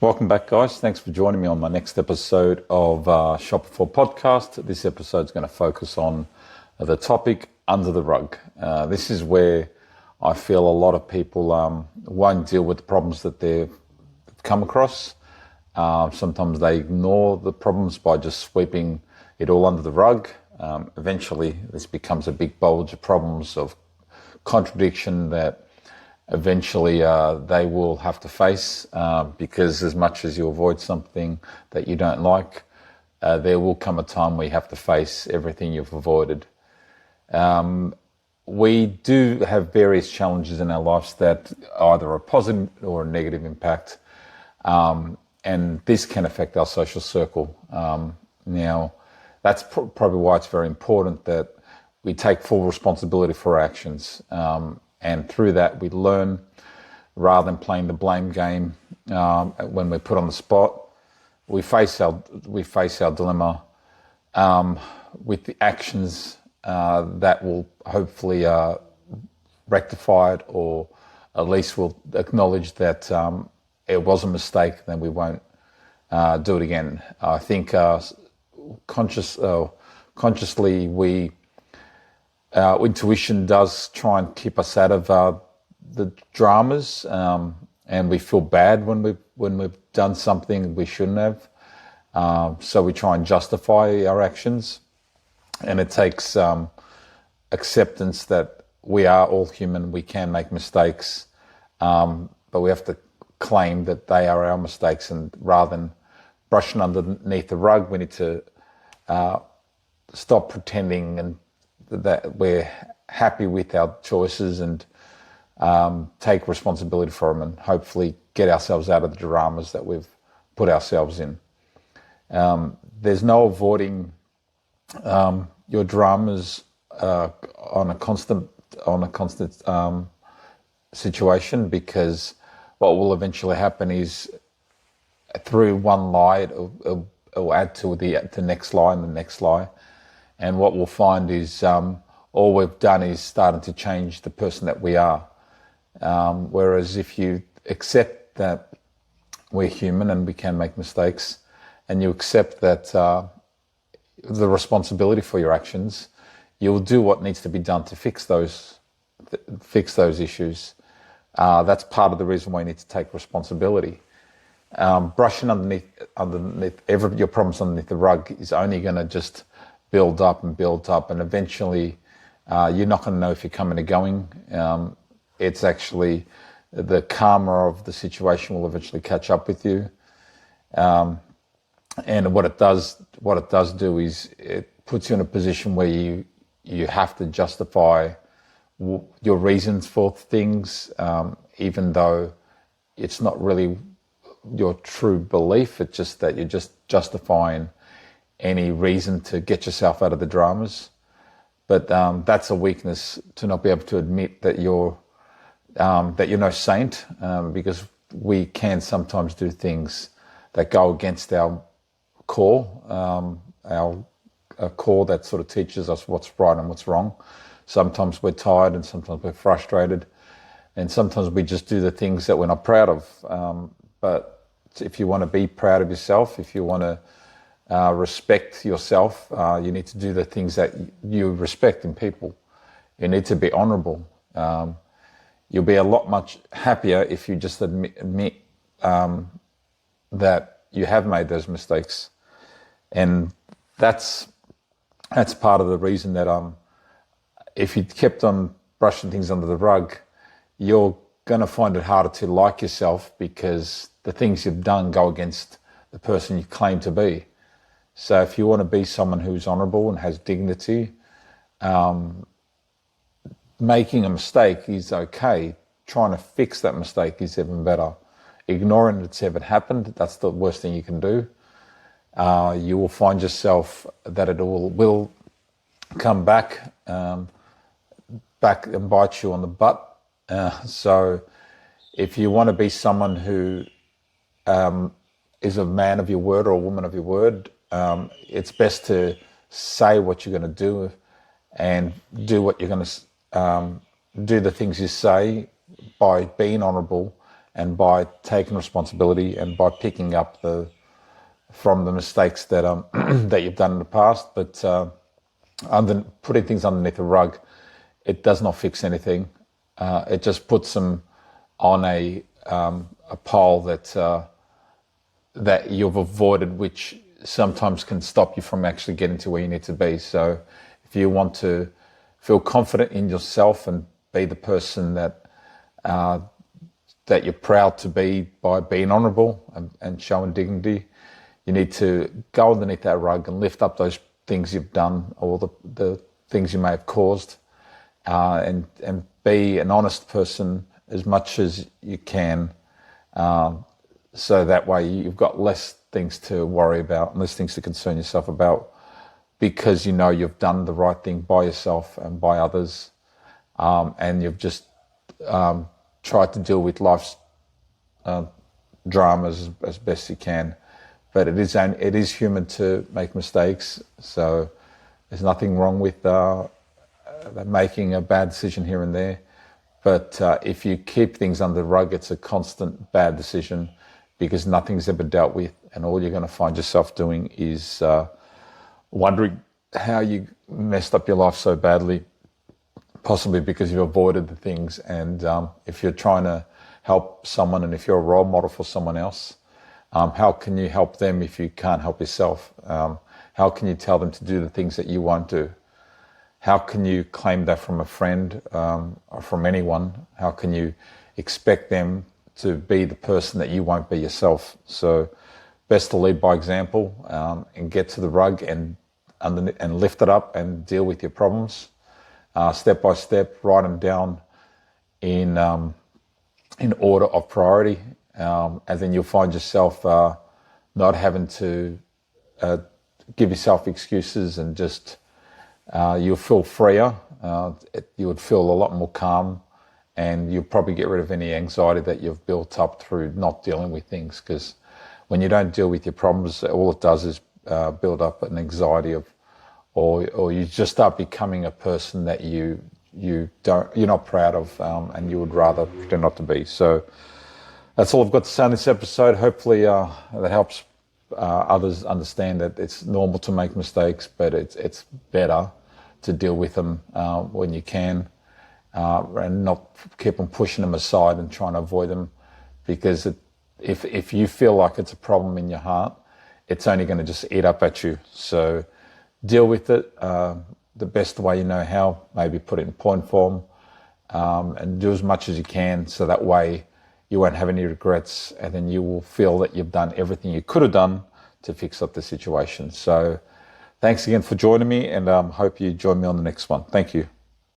Welcome back, guys. Thanks for joining me on my next episode of Shop Before Podcast. This episode is going to focus on the topic under the rug. This is where I feel a lot of people won't deal with the problems that they've come across. Sometimes they ignore the problems by just sweeping it all under the rug. Eventually, this becomes a big bulge of problems of contradiction that eventually they will have to face, because as much as you avoid something that you don't like, there will come a time where you have to face everything you've avoided. We do have various challenges in our lives that are either a positive or a negative impact, and this can affect our social circle. Now, that's probably why it's very important that we take full responsibility for our actions. And through that, we learn, rather than playing the blame game. When we're put on the spot, we face our dilemma with the actions that will hopefully rectify it, or at least will acknowledge that it was a mistake. Then we won't do it again. I think consciously we. Intuition does try and keep us out of the dramas, and we feel bad when we've done something we shouldn't have. So we try and justify our actions, and it takes acceptance that we are all human. We can make mistakes, but we have to claim that they are our mistakes, and rather than brushing underneath the rug, we need to stop pretending and that we're happy with our choices and take responsibility for them, and hopefully get ourselves out of the dramas that we've put ourselves in. There's no avoiding your dramas on a constant situation, because what will eventually happen is, through one lie, it'll add to the next lie and the next lie. And what we'll find is all we've done is starting to change the person that we are. Whereas if you accept that we're human and we can make mistakes, and you accept that the responsibility for your actions, you'll do what needs to be done to fix those issues. That's part of the reason why you need to take responsibility. Brushing underneath your problems underneath the rug is only going to just build up, and eventually you're not going to know if you're coming or going. It's actually the karma of the situation will eventually catch up with you. And what it does do is it puts you in a position where you have to justify your reasons for things, even though it's not really your true belief. It's just that you're just justifying any reason to get yourself out of the dramas. But that's a weakness, to not be able to admit that you're no saint, because we can sometimes do things that go against our core, our core that sort of teaches us what's right and what's wrong. Sometimes we're tired, and sometimes we're frustrated, and sometimes we just do the things that we're not proud of. But if you want to be proud of yourself, if you want to respect yourself, you need to do the things that you respect in people. You need to be honorable. You'll be a lot much happier if you just admit that you have made those mistakes. And that's part of the reason that if you kept on brushing things under the rug, you're going to find it harder to like yourself, because the things you've done go against the person you claim to be. So if you want to be someone who's honourable and has dignity, making a mistake is okay. Trying to fix that mistake is even better. Ignoring it's ever happened, that's the worst thing you can do. You will find yourself that it will come back and bite you on the butt. So if you want to be someone who is a man of your word or a woman of your word, it's best to say what you're going to do and do what you're going to do the things you say by being honourable and by taking responsibility and by picking up from the mistakes that that you've done in the past. But putting things underneath the rug, it does not fix anything. It just puts them on a pile that you've avoided, which sometimes can stop you from actually getting to where you need to be. So if you want to feel confident in yourself and be the person that you're proud to be by being honourable and showing dignity, you need to go underneath that rug and lift up those things you've done, or the things you may have caused, and be an honest person as much as you can, so that way you've got less things to worry about and less things to concern yourself about, because you know you've done the right thing by yourself and by others, and you've just tried to deal with life's dramas as best you can. But it is human to make mistakes, so there's nothing wrong with making a bad decision here and there. But if you keep things under the rug, it's a constant bad decision, because nothing's ever dealt with, and all you're going to find yourself doing is wondering how you messed up your life so badly, possibly because you've avoided the things. And if you're trying to help someone, and if you're a role model for someone else, how can you help them if you can't help yourself? How can you tell them to do the things that you won't do? How can you claim that from a friend or from anyone? How can you expect them to be the person that you won't be yourself? So best to lead by example, and get to the rug and lift it up and deal with your problems step by step. Write them down in order of priority. And then you'll find yourself not having to give yourself excuses, and just you'll feel freer. You would feel a lot more calm, and you'll probably get rid of any anxiety that you've built up through not dealing with things. Because when you don't deal with your problems, all it does is build up an anxiety or you just start becoming a person that you're not proud of, and you would rather pretend not to be. So that's all I've got to say on this episode. Hopefully that helps others understand that it's normal to make mistakes, but it's better to deal with them when you can, and not keep on pushing them aside and trying to avoid them, because if you feel like it's a problem in your heart, it's only going to just eat up at you. So deal with it the best way you know how. Maybe put it in point form, and do as much as you can, so that way you won't have any regrets, and then you will feel that you've done everything you could have done to fix up the situation. So thanks again for joining me, and hope you join me on the next one. Thank you.